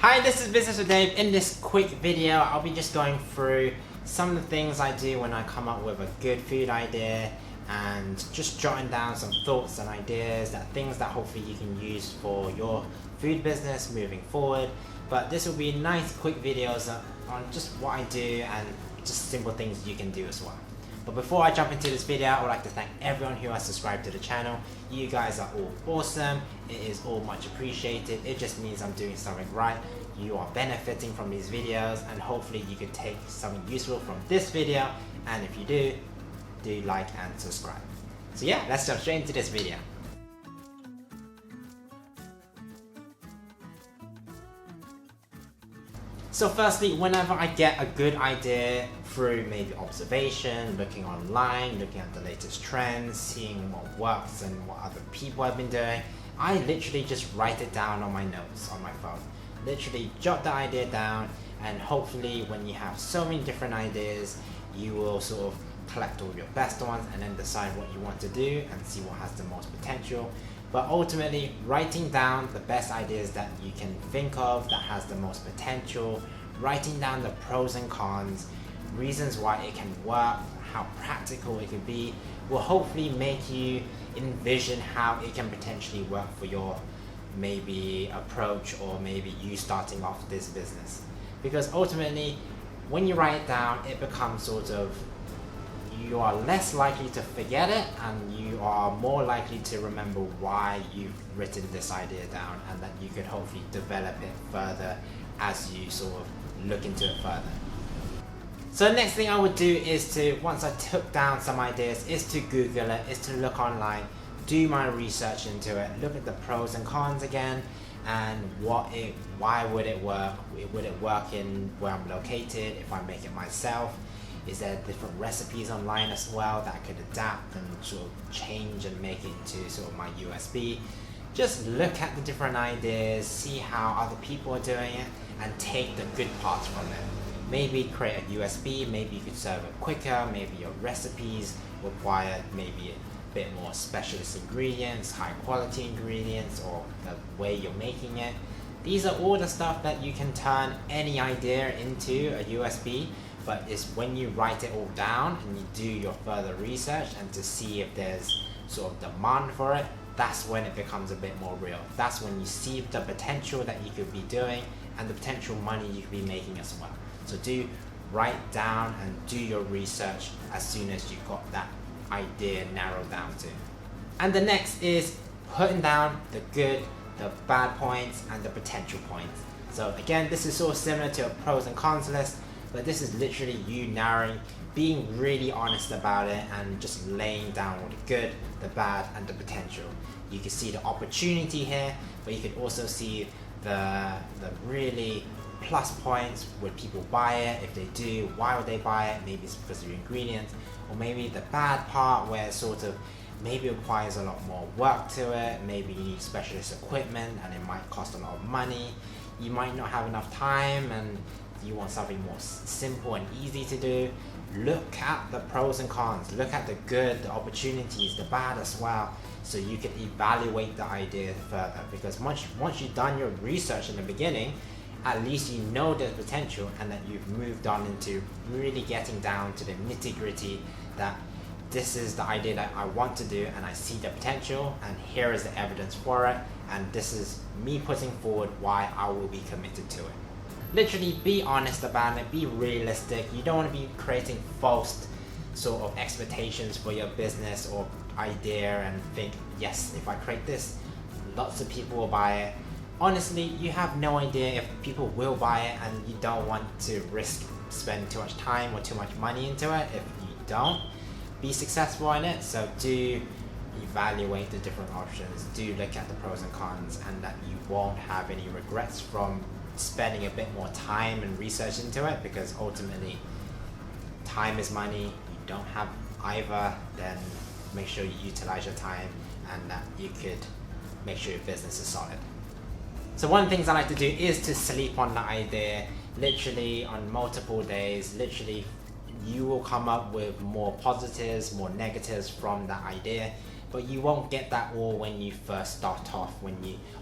Hi, this is Business with Dave. In this quick video, I'll be just going through some of the things I do when I come up with a good food idea and just jotting down some thoughts and ideas, things that hopefully you can use for your food business moving forward. But this will be nice quick videos on just what I do and just simple things you can do as well. But before I jump into this video, I would like to thank everyone who has subscribed to the channel. You guys are all awesome. It is all much appreciated. It just means I'm doing something right. You are benefiting from these videos and hopefully you could take something useful from this video. And if you do like and subscribe. So yeah, let's jump straight into this video. So firstly, whenever I get a good idea through maybe observation, looking online, looking at the latest trends, seeing what works and what other people have been doing, I literally just write it down on my notes on my phone. Literally jot the idea down, and hopefully when you have so many different ideas, you will sort of collect all your best ones and then decide what you want to do and see what has the most potential. But ultimately, writing down the best ideas that you can think of that has the most potential, writing down the pros and cons, reasons why it can work, how practical it could be, will hopefully make you envision how it can potentially work for your maybe approach or maybe you starting off this business. Because ultimately, when you write it down, it becomes sort of, you are less likely to forget it and you are more likely to remember why you've written this idea down, and that you could hopefully develop it further as you sort of look into it further. So the next thing I would do is to, once I took down some ideas, is to Google it, is to look online, do my research into it, look at the pros and cons again, and why would it work? Would it work in where I'm located if I make it myself? Is there different recipes online as well that I could adapt and sort of change and make it into sort of my USB? Just look at the different ideas, see how other people are doing it, and take the good parts from it. Maybe create a USB, maybe you could serve it quicker, maybe your recipes require maybe a bit more specialist ingredients, high quality ingredients, or the way you're making it. These are all the stuff that you can turn any idea into a USB. But it's when you write it all down and you do your further research and to see if there's sort of demand for it, that's when it becomes a bit more real. That's when you see the potential that you could be doing and the potential money you could be making as well. So do write down and do your research as soon as you've got that idea narrowed down to. And the next is putting down the good, the bad points and the potential points. So again, this is sort of similar to a pros and cons list, but this is literally you narrowing, being really honest about it and just laying down all the good, the bad and the potential. You can see the opportunity here, but you can also see the really plus points. Would people buy it? If they do, why would they buy it? Maybe it's because of your ingredients, or maybe the bad part where it sort of maybe requires a lot more work to it. Maybe you need specialist equipment and it might cost a lot of money. You might not have enough time and you want something more simple and easy to do. Look at the pros and cons, look at the good, the opportunities, the bad as well, so you can evaluate the idea further. Because once you've done your research in the beginning, at least you know there's potential and that you've moved on into really getting down to the nitty-gritty, that this is the idea that I want to do and I see the potential and here is the evidence for it, and this is me putting forward why I will be committed to it. Literally be honest about it, be realistic. You don't want to be creating false sort of expectations for your business or idea and think, yes, if I create this, lots of people will buy it. Honestly, you have no idea if people will buy it, and you don't want to risk spending too much time or too much money into it if you don't be successful in it. So do evaluate the different options, do look at the pros and cons, and that you won't have any regrets from spending a bit more time and research into it, because ultimately time is money. You don't have either, then make sure you utilize your time and that you could make sure your business is solid. So one of the things I like to do is to sleep on the idea, literally on multiple days. Literally you will come up with more positives, more negatives from that idea, but you won't get that all when you first start off,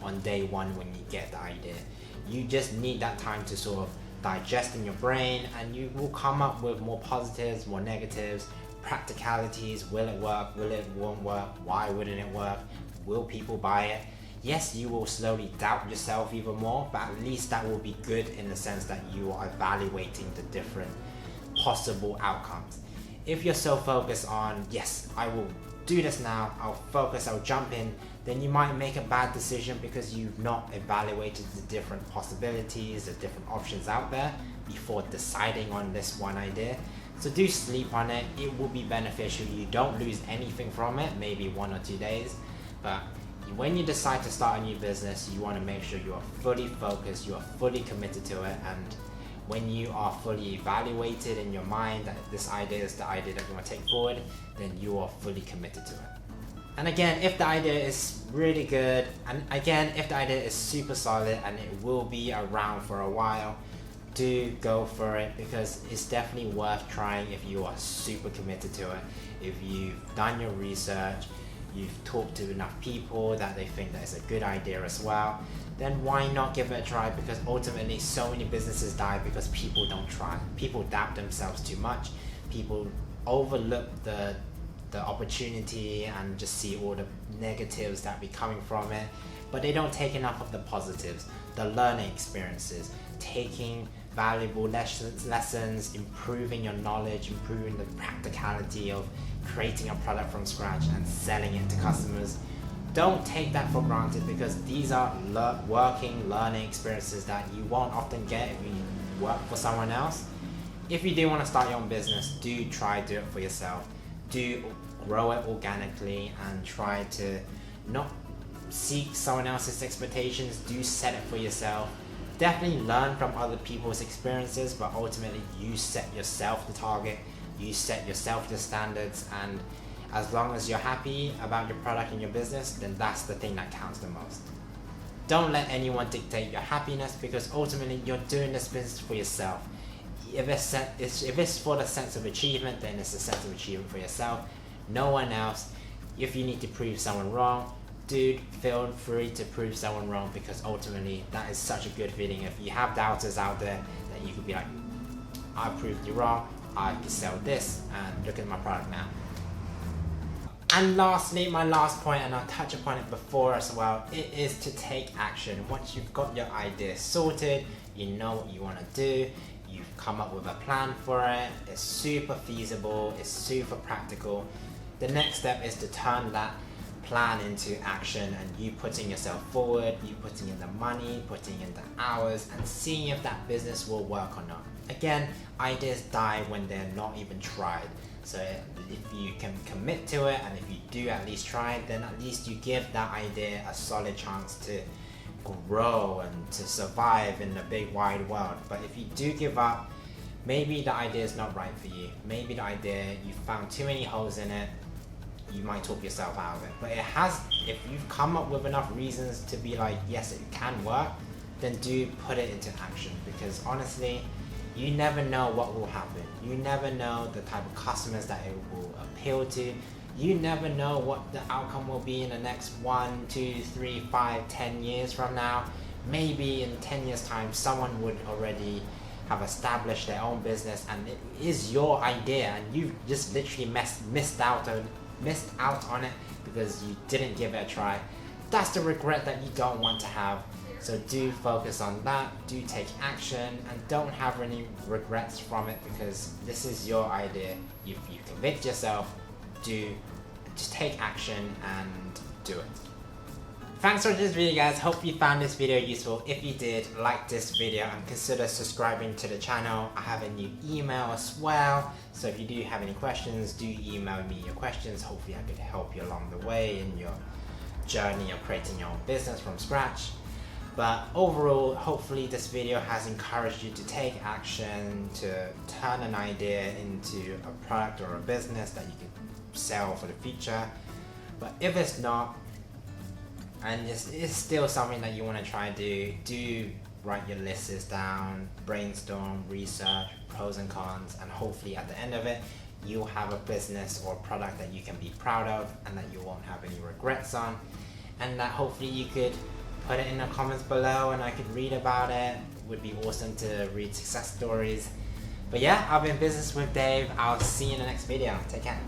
on day one when you get the idea. You just need that time to sort of digest in your brain, and you will come up with more positives, more negatives, practicalities. Will it work? Will it won't work? Why wouldn't it work? Will people buy it? Yes, you will slowly doubt yourself even more, but at least that will be good in the sense that you are evaluating the different possible outcomes. If you're so focused on, yes, I will do this now, I'll focus, I'll jump in, then you might make a bad decision because you've not evaluated the different possibilities, the different options out there before deciding on this one idea. So do sleep on it. It will be beneficial. You don't lose anything from it, maybe 1 or 2 days, but when you decide to start a new business, you want to make sure you are fully focused, you are fully committed to it, and when you are fully evaluated in your mind that this idea is the idea that you want to take forward, then you are fully committed to it. And again, if the idea is really good, and again, if the idea is super solid and it will be around for a while, do go for it, because it's definitely worth trying if you are super committed to it. If you've done your research, you've talked to enough people that they think that it's a good idea as well, then why not give it a try? Because ultimately so many businesses die because people don't try. People doubt themselves too much. People overlook the opportunity and just see all the negatives that be coming from it, but they don't take enough of the positives, the learning experiences, taking valuable lessons, improving your knowledge, improving the practicality of creating a product from scratch and selling it to customers. Don't take that for granted, because these are working learning experiences that you won't often get if you work for someone else. If you do want to start your own business, do it for yourself. Do grow it organically and try to not seek someone else's expectations. Do set it for yourself. Definitely learn from other people's experiences, but ultimately you set yourself the target, you set yourself the standards, and as long as you're happy about your product and your business, then that's the thing that counts the most. Don't let anyone dictate your happiness, because ultimately you're doing this business for yourself. If it's for the sense of achievement, then it's a sense of achievement for yourself, no one else. If you need to prove someone wrong, dude, feel free to prove someone wrong, because ultimately that is such a good feeling. If you have doubters out there, that you could be like, I proved you wrong, I can sell this, and look at my product now. And lastly, my last point, and I'll touch upon it before as well, it is to take action. Once you've got your idea sorted, you know what you want to do, you've come up with a plan for it, it's super feasible, it's super practical. The next step is to turn that plan into action, and you putting yourself forward, you putting in the money, putting in the hours, and seeing if that business will work or not. Again, ideas die when they're not even tried. So if you can commit to it, and if you do at least try it, then at least you give that idea a solid chance to grow and to survive in the big wide world. But if you do give up, maybe the idea is not right for you. Maybe the idea, you found too many holes in it, you might talk yourself out of it. But if you've come up with enough reasons to be like, yes, it can work, then do put it into action, because honestly, you never know what will happen. You never know the type of customers that it will appeal to. You never know what the outcome will be in the next 1, 2, 3, 5, 10 years from now. Maybe in 10 years time, someone would already have established their own business, and it is your idea, and you've just literally missed out on it because you didn't give it a try. That's the regret that you don't want to have. So do focus on that, do take action, and don't have any regrets from it, because this is your idea. If you convict yourself, just take action and do it. Thanks for this video, guys. Hope you found this video useful. If you did, like this video and consider subscribing to the channel. I have a new email as well, so if you do have any questions, do email me your questions. Hopefully I could help you along the way in your journey of creating your own business from scratch. But overall, hopefully this video has encouraged you to take action, to turn an idea into a product or a business that you can sell for the future. But if it's not, and it's still something that you want to try and do write your lists down, brainstorm, research, pros and cons, and hopefully at the end of it, you'll have a business or product that you can be proud of and that you won't have any regrets on, and that hopefully you could put it in the comments below and I could read about it. It would be awesome to read success stories. But yeah, I've been Business with Dave. I'll see you in the next video. Take care.